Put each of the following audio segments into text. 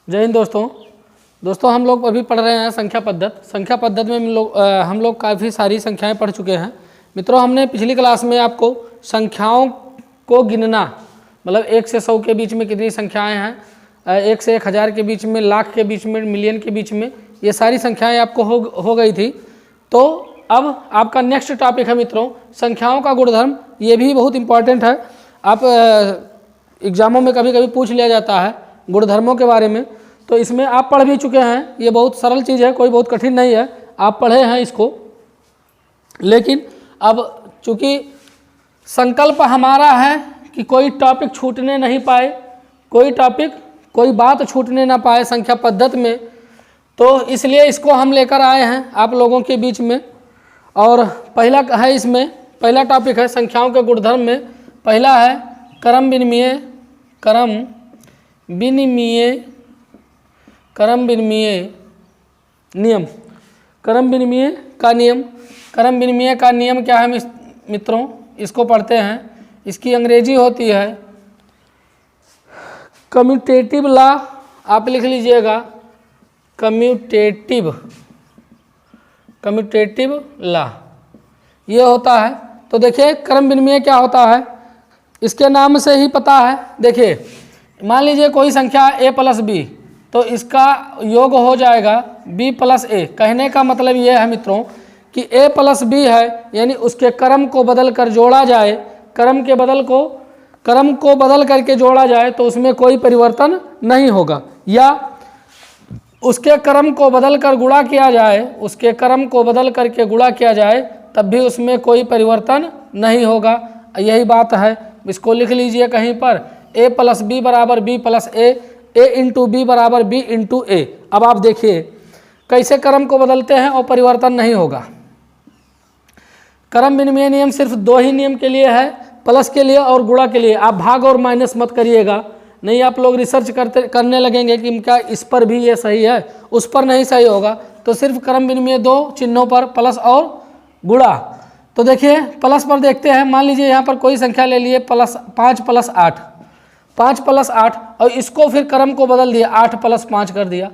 जय हिंद दोस्तों हम लोग अभी पढ़ रहे हैं संख्या पद्धत में हम लोग काफ़ी सारी संख्याएं पढ़ चुके हैं। मित्रों, हमने पिछली क्लास में आपको संख्याओं को गिनना, मतलब 1 से 100 के बीच में कितनी संख्याएं हैं, 1 से 1000 के बीच में, लाख के बीच में, मिलियन के बीच में, ये सारी संख्याएं आपको हो गई थी। तो अब आपका नेक्स्ट टॉपिक है मित्रों संख्याओं का गुणधर्म। ये भी बहुत इंपॉर्टेंट है, आप एग्जामों में कभी कभी पूछ लिया जाता है गुणधर्मों के बारे में। तो इसमें आप पढ़ भी चुके हैं, ये बहुत सरल चीज़ है, कोई बहुत कठिन नहीं है, आप पढ़े हैं इसको। लेकिन अब चूँकि संकल्प हमारा है कि कोई टॉपिक छूटने नहीं पाए, कोई बात छूटने ना पाए संख्या पद्धति में, तो इसलिए इसको हम लेकर आए हैं आप लोगों के बीच में। और पहला है, इसमें पहला टॉपिक है संख्याओं के गुणधर्म में, पहला है क्रम विनिमय का नियम क्या है मित्रों, इसको पढ़ते हैं। इसकी अंग्रेजी होती है कम्यूटेटिव लॉ, आप लिख लीजिएगा कम्यूटेटिव लॉ, ये होता है। तो देखिए क्रम विनिमय क्या होता है, इसके नाम से ही पता है। देखिए मान लीजिए कोई संख्या a + b, तो इसका योग हो जाएगा b + a। कहने का मतलब ये है मित्रों कि a + b है, यानी उसके क्रम को बदल कर जोड़ा जाए, क्रम को बदल करके जोड़ा जाए तो उसमें कोई परिवर्तन नहीं होगा, या उसके क्रम को बदल कर गुणा किया जाए, तब भी उसमें कोई परिवर्तन नहीं होगा। यही बात है, इसको लिख लीजिए कहीं पर, a + b = b + a, a × b = b × a। अब आप देखिए कैसे क्रम को बदलते हैं और परिवर्तन नहीं होगा। क्रम विनिमय नियम सिर्फ 2 ही नियम के लिए है, प्लस के लिए और गुणा के लिए। आप भाग और माइनस मत करिएगा, नहीं आप लोग रिसर्च करने लगेंगे कि क्या इस पर भी ये सही है, उस पर नहीं सही होगा। तो सिर्फ क्रम विनिमय 2 चिन्हों पर, प्लस और गुणा। तो देखिए प्लस पर देखते हैं, मान लीजिए यहाँ पर कोई संख्या ले लिए 5 + 8, और इसको फिर क्रम को बदल दिया, 8 + 5 कर दिया,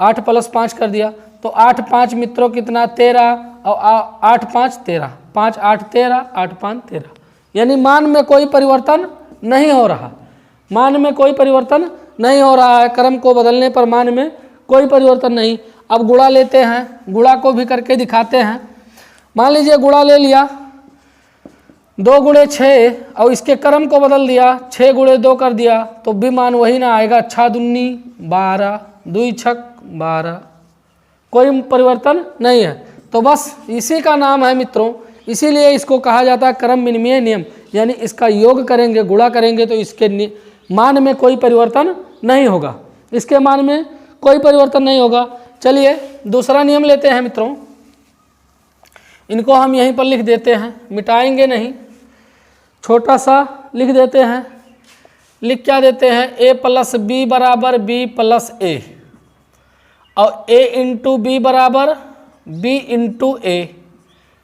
8 + 5 कर दिया। तो 8 × 5 मित्रों कितना, 13, और 8 × 5 = 13, 5 × 8 = 13, 8 × 5 = 13। यानी मान में कोई परिवर्तन नहीं हो रहा, है, क्रम को बदलने पर मान में कोई परिवर्तन नहीं। अब गुणा लेते हैं, गुणा को भी करके दिखाते हैं। मान लीजिए गुणा ले लिया, 2 × 6, और इसके क्रम को बदल दिया, 6 × 2 कर दिया, तो भी मान वही ना आएगा, 6 दूनी 12, 2 छक 12, कोई परिवर्तन नहीं है। तो बस इसी का नाम है मित्रों, इसीलिए इसको कहा जाता है क्रम विनिमय नियम। यानी इसका योग करेंगे, गुणा करेंगे तो इसके मान में कोई परिवर्तन नहीं होगा, इसके मान में कोई परिवर्तन नहीं होगा। चलिए दूसरा नियम लेते हैं मित्रों, इनको हम यहीं पर लिख देते हैं, मिटाएंगे नहीं, छोटा सा लिख देते हैं। लिख क्या देते हैं, a + b = b + a, और a × b = b × a।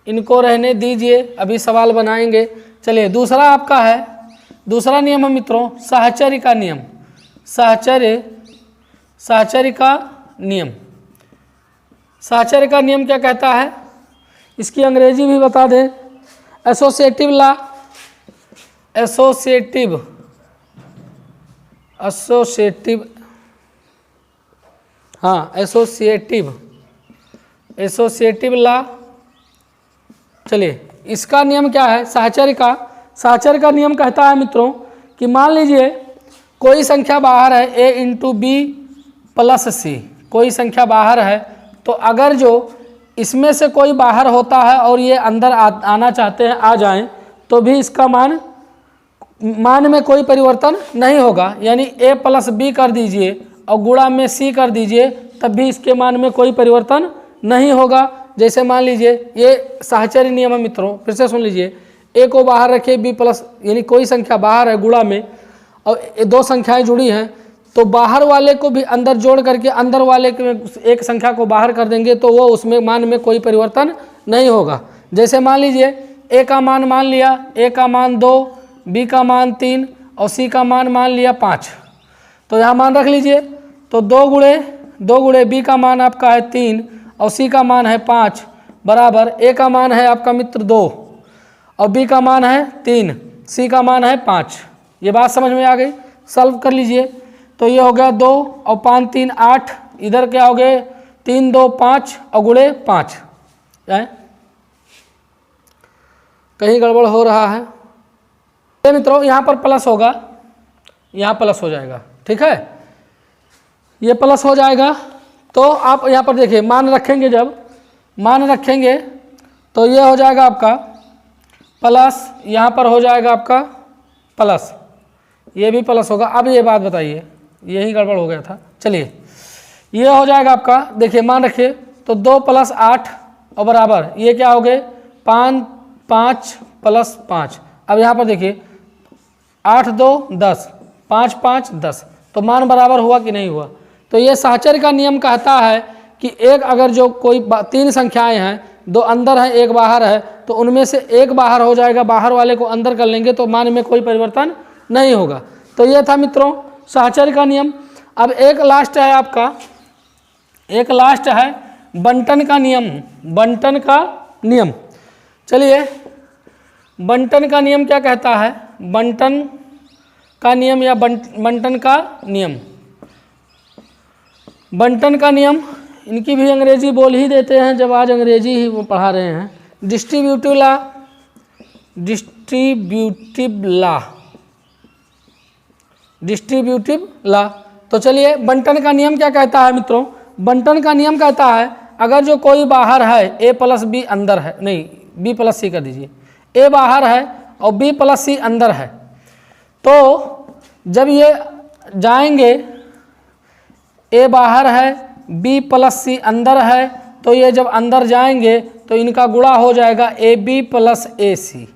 इनको रहने दीजिए, अभी सवाल बनाएंगे। चलिए दूसरा आपका है, दूसरा नियम है मित्रों साहचर्य का नियम। साहचर्य का नियम क्या कहता है, इसकी अंग्रेजी भी बता दें, एसोसिएटिव लॉ, एसोसिएटिव लॉ। चलिए इसका नियम क्या है, साहचर्य का नियम कहता है मित्रों कि मान लीजिए कोई संख्या बाहर है, a × b + c, कोई संख्या बाहर है, तो अगर जो इसमें से कोई बाहर होता है और ये अंदर आना चाहते हैं, आ जाएं, तो भी इसका मान में कोई परिवर्तन नहीं होगा। यानी a + b कर दीजिए और गुणा में c कर दीजिए, तब भी इसके मान में कोई परिवर्तन नहीं होगा। जैसे मान लीजिए ये साहचर्य नियम है मित्रों, फिर से सुन लीजिए, a को बाहर रखे, b + यानी कोई संख्या बाहर है गुणा में, और 2 संख्याएं जुड़ी हैं, तो बाहर वाले को भी अंदर जोड़ करके अंदर वाले के एक संख्या को बाहर कर देंगे, तो वो उसमें मान में कोई परिवर्तन नहीं होगा। जैसे मान लीजिए a का मान लिया, a का मान 2, b का मान 3 और c का मान लिया 5। तो यहाँ मान रख लीजिए, तो 2 गुणे बी का मान आपका है 3 और सी का मान है 5 बराबर ए का मान है आपका मित्र 2 और बी का मान है 3, सी का मान है 5। ये बात समझ में आ गई। सॉल्व कर लीजिए। तो ये हो गया 2 और 5 3 8, इधर क्या हो गए 3 2 5 और गुणे 5। कहीं गड़बड़ हो रहा है ये मित्रों, यहाँ पर प्लस होगा, यहाँ प्लस हो जाएगा, ठीक है, ये प्लस हो जाएगा। तो आप यहाँ पर देखिए मान रखेंगे, जब मान रखेंगे तो ये हो जाएगा आपका प्लस, यहाँ पर हो जाएगा आपका प्लस, ये भी प्लस होगा। अब ये बात बताइए, यही गड़बड़ हो गया था। चलिए ये हो जाएगा आपका, देखिए मान रखिए तो 2 + 8 और बराबर ये क्या हो गए 5 + 5। अब यहाँ पर देखिए 8 2 10, 5 5 10, तो मान बराबर हुआ कि नहीं हुआ। तो ये साहचर्य का नियम कहता है कि एक अगर जो कोई 3 संख्याएं हैं, 2 अंदर है 1 बाहर है, तो उनमें से 1 बाहर हो जाएगा, बाहर वाले को अंदर कर लेंगे तो मान में कोई परिवर्तन नहीं होगा। तो ये था मित्रों साहचर्य का नियम। अब एक लास्ट है आपका, एक लास्ट है बंटन का नियम। बंटन का नियम, चलिए बंटन का नियम क्या कहता है, बंटन का नियम या बंटन का नियम। बंटन का नियम, इनकी भी अंग्रेजी बोल ही देते हैं जब आज अंग्रेजी ही वो पढ़ा रहे हैं। Distributive law, distributive law, distributive law. तो चलिए बंटन का नियम क्या कहता है मित्रों, बंटन का नियम कहता है अगर जो कोई बाहर है a + b अंदर है, नहीं b + c कर दीजिए, a बाहर है और b + c अंदर है, तो जब ये जाएंगे a बाहर है b + c अंदर है, तो ये जब अंदर जाएंगे तो इनका गुणा हो जाएगा ab + ac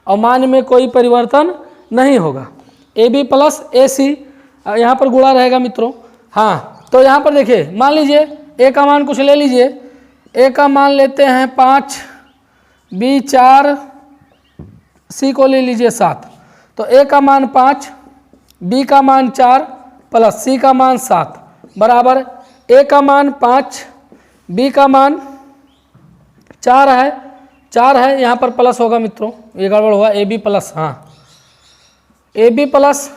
और मान में कोई परिवर्तन नहीं होगा। ab + ac यहाँ पर गुणा रहेगा मित्रों। हाँ तो यहाँ पर देखिए मान लीजिए a का मान कुछ ले लीजिए, a का मान लेते हैं 5, b 4, c को ले लीजिए 7। तो a का मान 5, b का मान 4 + c का मान 7 बराबर a का मान 5, b का मान 4 है, यहाँ पर प्लस होगा मित्रों, ये गड़बड़ हुआ, ab प्लस, हाँ ab प्लस,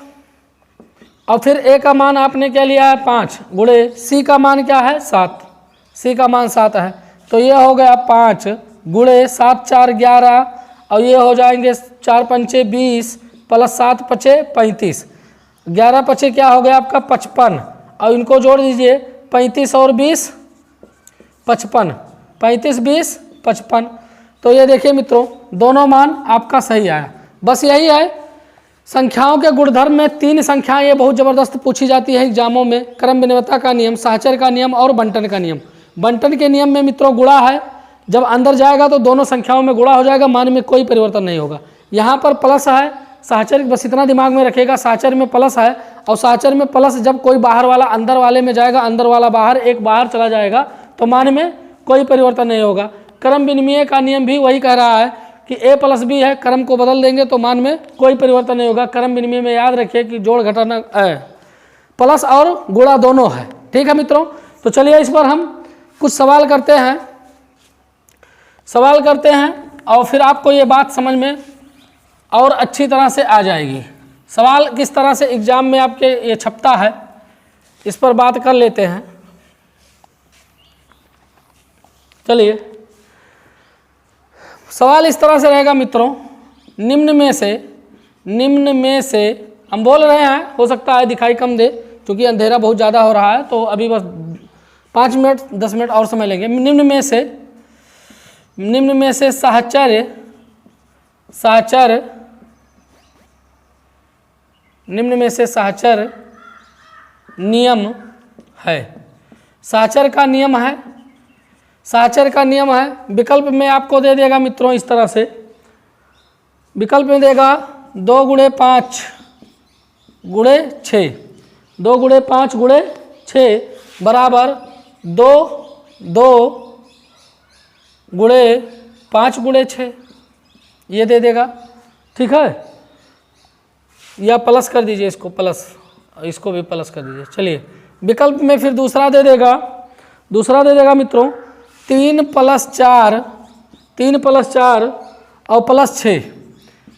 और फिर a का मान आपने क्या लिया है 5 गुणे c का मान क्या है 7, c का मान 7 है, तो ये हो गया 5 गुणे 7 4 11 और ये हो जाएंगे 4 पंचे 20 + 7 पचे 35, 11 पचे क्या हो गया आपका 55 और इनको जोड़ दीजिए 35 और 20 55, 35 20 55। तो ये देखिए मित्रों दोनों मान आपका सही आया। बस यही है, संख्याओं के गुणधर्म में 3 संख्याएं ये बहुत ज़बरदस्त पूछी जाती है एग्जामों में, क्रम विनिमयता का नियम, साहचर्य का नियम और बंटन का नियम। बंटन के नियम में मित्रों गुणा है, जब अंदर जाएगा तो दोनों संख्याओं में गुणा हो जाएगा, मान में कोई परिवर्तन नहीं होगा। यहाँ पर प्लस है, साहचर्य बस इतना दिमाग में रखिएगा, साहचर्य में प्लस है और साहचर्य में प्लस जब कोई बाहर वाला अंदर वाले में जाएगा, अंदर वाला बाहर, एक बाहर चला जाएगा तो मान में कोई परिवर्तन नहीं होगा। क्रम विनिमय का नियम भी वही कह रहा है कि a + b है, क्रम को बदल देंगे तो मान में कोई परिवर्तन नहीं होगा। क्रम विनिमय में याद रखिए कि जोड़ घटाना प्लस और गुणा दोनों है, ठीक है मित्रों। तो चलिए इस पर हम कुछ सवाल करते हैं और फिर आपको ये बात समझ में और अच्छी तरह से आ जाएगी। सवाल किस तरह से एग्जाम में आपके ये छपता है, इस पर बात कर लेते हैं। चलिए सवाल इस तरह से रहेगा मित्रों, निम्न में से हम बोल रहे हैं, हो सकता है दिखाई कम दे क्योंकि अंधेरा बहुत ज़्यादा हो रहा है, तो अभी बस 5 मिनट 10 मिनट और समय लेंगे। निम्न में से साहचर्य निम्न में से साहचर्य नियम है, साहचर्य का नियम है, साहचर्य का नियम है। विकल्प में आपको दे देगा मित्रों इस तरह से, विकल्प में देगा 2 गुणे 5 गुणे 6, 2 गुणे 5 गुणे 6 बराबर 2 गुणे 5 गुणे 6, ये दे देगा, ठीक है। या प्लस कर दीजिए इसको, प्लस, इसको भी प्लस कर दीजिए। चलिए विकल्प में फिर दूसरा दे देगा मित्रों 3 + 4, 3 + 4 और +6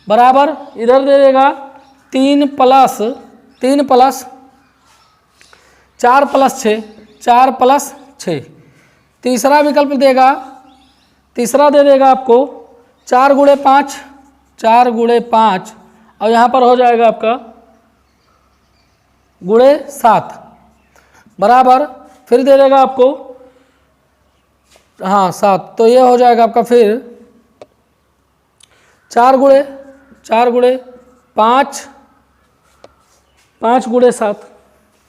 बराबर इधर दे देगा 3 + 4 + 6, 4 + 6। तीसरा विकल्प देगा, तीसरा दे देगा आपको 4 × 5, 4 × 5 और यहाँ पर हो जाएगा आपका ×7 बराबर फिर दे देगा आपको 7। तो ये हो जाएगा आपका फिर 4 × 5, 5 × 7,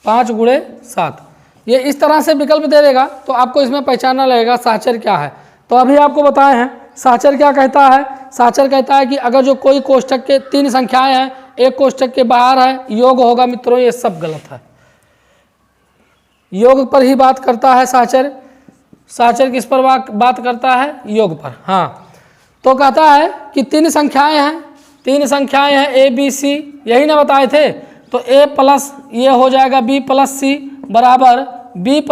5 × 7। ये इस तरह से विकल्प दे देगा तो आपको इसमें पहचानना लगेगा साहचर्य क्या है। तो अभी आपको बताए हैं साहचर्य क्या कहता है। साहचर्य कहता है कि अगर जो कोई कोष्ठक के 3 संख्याएं हैं, एक कोष्ठक के बाहर है, योग होगा मित्रों, ये सब गलत है। योग पर ही बात करता है साहचर्य। साहचर्य किस पर बात करता है? योग पर। हाँ, तो कहता है कि 3 संख्याएं हैं, 3 संख्याएं हैं A B C, यही ना बताए थे। तो A प्लस ये हो जाएगा B + C बराबर B +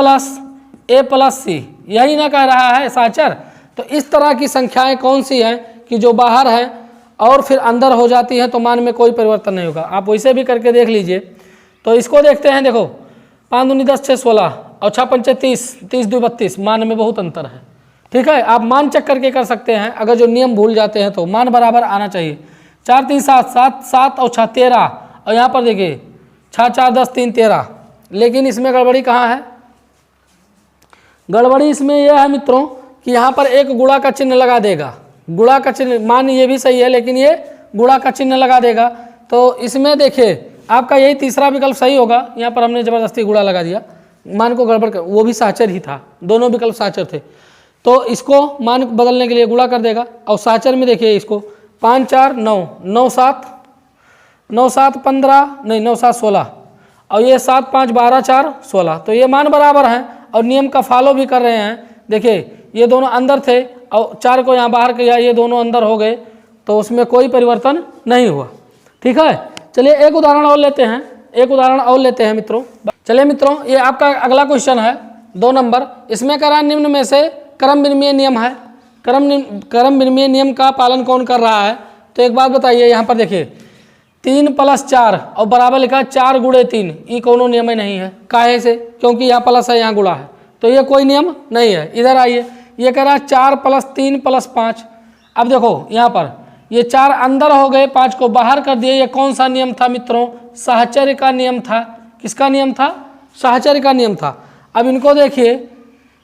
A + C, यही ना कह रहा है साहचर्य। तो इस तरह की संख्याएं कौन सी हैं कि जो बाहर है और फिर अंदर हो जाती हैं तो मान में कोई परिवर्तन नहीं होगा। आप वैसे भी करके देख लीजिए। तो इसको देखते हैं। देखो 5 दूनी 10, 6 16 और 6 पंचे 30, 30 2 32, मान में बहुत अंतर है। ठीक है, आप मान चेक करके कर सकते हैं। अगर जो नियम भूल जाते हैं तो मान बराबर आना चाहिए। 4 3 7, 7 7 और 6 13 और यहाँ पर देखिए 6 4 10 3 13। लेकिन इसमें गड़बड़ी कहाँ है? गड़बड़ी इसमें यह है मित्रों कि यहाँ पर एक गुणा का चिन्ह लगा देगा। गुणा का चिन्ह, मान ये भी सही है लेकिन ये गुणा का चिन्ह लगा देगा। तो इसमें देखिए आपका यही तीसरा विकल्प सही होगा। यहाँ पर हमने जबरदस्ती गुणा लगा दिया, मान को गड़बड़ कर, वो भी साहचर्य ही था, दोनों विकल्प साहचर्य थे। तो इसको मान बदलने के लिए गुणा कर देगा। और साहचर्य में देखिए इसको 5 4 9, 9 7, 9 7 15, नहीं 9 7 16 और ये 7 5 12 4 16। तो ये मान बराबर हैं और नियम का फॉलो भी कर रहे हैं। देखिए ये दोनों अंदर थे और 4 को यहाँ बाहर किया, ये दोनों अंदर हो गए, तो उसमें कोई परिवर्तन नहीं हुआ। ठीक है, चलिए एक उदाहरण और लेते हैं, एक उदाहरण और लेते हैं मित्रों। चलिए मित्रों, ये आपका अगला क्वेश्चन है 2 नंबर। इसमें कह रहा है निम्न में से क्रम विनिमय नियम है, क्रम विनिमय नियम का पालन कौन कर रहा है? तो एक बात बताइए, यहाँ पर देखिए 3 + 4 और बराबर लिखा है 4 × 3, ये कोनो नियम ही नहीं है। काहे से? क्योंकि यहाँ प्लस है, यहाँ गुणा है, तो ये कोई नियम नहीं है। इधर आइए, ये कह रहा है 4 + 3 + 5। अब देखो यहाँ पर ये 4 अंदर हो गए, 5 को बाहर कर दिए। ये कौन सा नियम था मित्रों? साहचर्य का नियम था। किसका नियम था? साहचर्य का नियम था। अब इनको देखिए,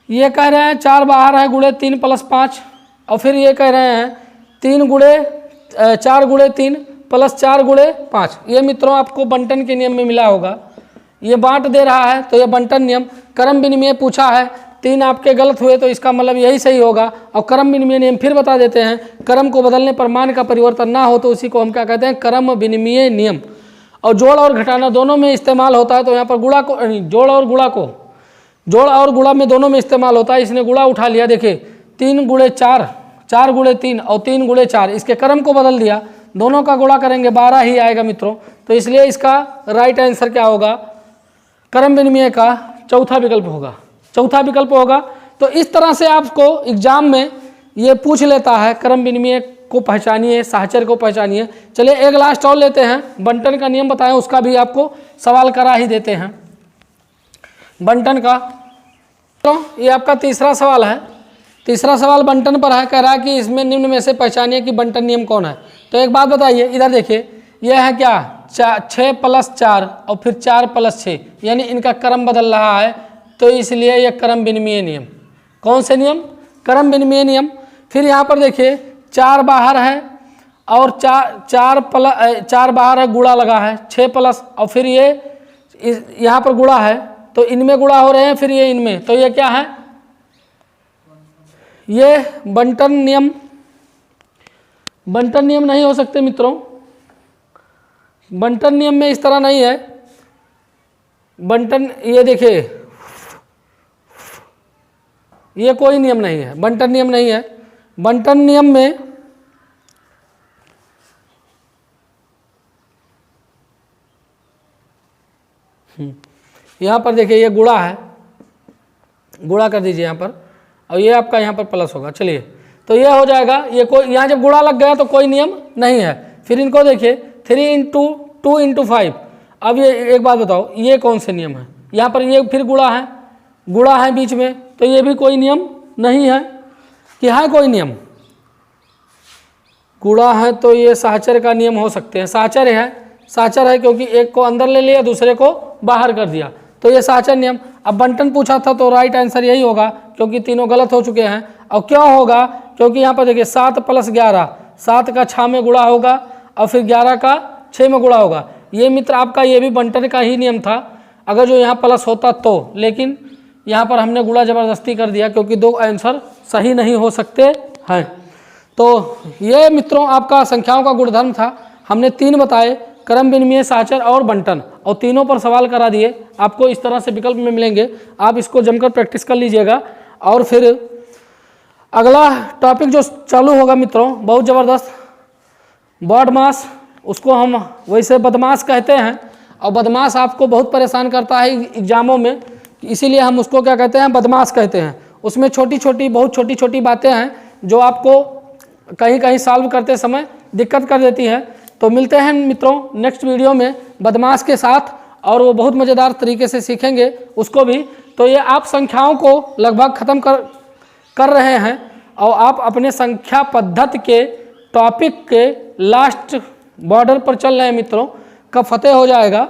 ये कह रहे हैं 4 बाहर है, × 3 + 5 और फिर ये कह रहे हैं 4 × 3 + 4 × 5। ये मित्रों आपको बंटन के नियम में मिला होगा। ये बांट दे रहा है तो ये बंटन नियम। क्रम विनिमय पूछा है, 3 आपके गलत हुए तो इसका मतलब यही सही होगा। और क्रम विनिमय नियम फिर बता देते हैं, क्रम को बदलने पर मान का परिवर्तन ना हो तो उसी को हम क्या कहते हैं? क्रम विनिमय नियम। और जोड़ और घटाना दोनों में इस्तेमाल होता है। तो यहाँ पर गुणा को, जोड़ और गुणा को, जोड़ और गुणा में दोनों में इस्तेमाल होता है। इसने गुणा उठा लिया, देखिए 3 × 4, 4 × 3 और 3 × 4, इसके क्रम को बदल दिया। दोनों का गुणा करेंगे 12 ही आएगा मित्रों। तो इसलिए इसका राइट आंसर क्या होगा? क्रम विनिमय का चौथा विकल्प होगा, चौथा विकल्प होगा। तो इस तरह से आपको एग्जाम में ये पूछ लेता है, क्रम विनिमय को पहचानिए, साहचर्य को पहचानिए। चलिए एक लास्ट और लेते हैं, बंटन का नियम बताएं, उसका भी आपको सवाल करा ही देते हैं बंटन का। तो ये आपका तीसरा सवाल है। तीसरा सवाल बंटन पर है, कह रहा है कि इसमें निम्न में से पहचानिए कि बंटन नियम कौन है। तो एक बात बताइए, इधर देखिए, यह है क्या? 6 + 4 और फिर 4 + 6, यानी इनका क्रम बदल रहा है। तो इसलिए यह क्रम विनिमय नियम। कौन से नियम? क्रम विनिमय नियम। फिर यहाँ पर देखिए 4 बाहर है और 4 बाहर है, गुणा लगा है, 6 प्लस और फिर ये यहाँ पर गुणा है, तो इनमें गुणा हो रहे हैं, फिर ये इनमें, तो ये क्या है? ये बंटन नियम। बंटन नियम नहीं हो सकते मित्रों, बंटन नियम में इस तरह नहीं है। बंटन, ये देखिए, ये कोई नियम नहीं है, बंटन नियम नहीं है। बंटन नियम में यहाँ पर देखिए ये गुणा है, गुणा कर दीजिए यहाँ पर, और ये आपका यहाँ पर प्लस होगा। चलिए तो ये हो जाएगा, ये कोई यहाँ जब गुणा लग गया तो कोई नियम नहीं है। फिर इनको देखिए 3 × 2 × 5। अब ये एक बात बताओ, ये कौन से नियम है? यहाँ पर ये फिर गुणा है बीच में, तो ये भी कोई नियम नहीं है कि है कोई नियम। गुणा है तो ये साहचर्य का नियम हो सकते हैं। साहचर्य है क्योंकि एक को अंदर ले लिया दूसरे को बाहर कर दिया, तो ये साहचर्य नियम। अब बंटन पूछा था तो राइट आंसर यही होगा, क्योंकि तीनों गलत हो चुके हैं। और क्यों होगा? क्योंकि यहाँ पर देखिए 7 + 11, 7 का 6 में गुणा होगा और फिर 11 का 6 में गुणा होगा। ये मित्र आपका ये भी बंटन का ही नियम था, अगर जो यहाँ प्लस होता तो, लेकिन यहाँ पर हमने गुणा जबरदस्ती कर दिया क्योंकि 2 आंसर सही नहीं हो सकते हैं। तो ये मित्रों आपका संख्याओं का गुणधर्म था। हमने 3 बताए, क्रम विनिमय, साहचर्य और बंटन, और तीनों पर सवाल करा दिए। आपको इस तरह से विकल्प में मिलेंगे, आप इसको जमकर प्रैक्टिस कर लीजिएगा। और फिर अगला टॉपिक जो चालू होगा मित्रों, बहुत ज़बरदस्त, बॉडमास, उसको हम वैसे बदमाश कहते हैं, और बदमाश आपको बहुत परेशान करता है एग्जामों में, इसीलिए हम उसको क्या कहते हैं? बदमाश कहते हैं। उसमें बहुत छोटी छोटी बातें हैं जो आपको कहीं कहीं सॉल्व करते समय दिक्कत कर देती है। तो मिलते हैं मित्रों नेक्स्ट वीडियो में बदमाश के साथ, और वो बहुत मज़ेदार तरीके से सीखेंगे उसको भी। तो ये आप संख्याओं को लगभग ख़त्म कर रहे हैं, और आप अपने संख्या पद्धति के टॉपिक के लास्ट बॉर्डर पर चल रहे हैं मित्रों, कब फतेह हो जाएगा।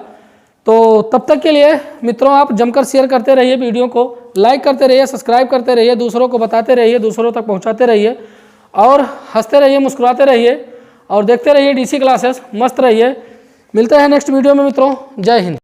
तो तब तक के लिए मित्रों आप जमकर शेयर करते रहिए, वीडियो को लाइक करते रहिए, सब्सक्राइब करते रहिए, दूसरों को बताते रहिए, दूसरों तक पहुंचाते रहिए, और हंसते रहिए, मुस्कुराते रहिए, और देखते रहिए DC क्लासेस। मस्त रहिए। मिलते हैं नेक्स्ट वीडियो में मित्रों। जय हिंद।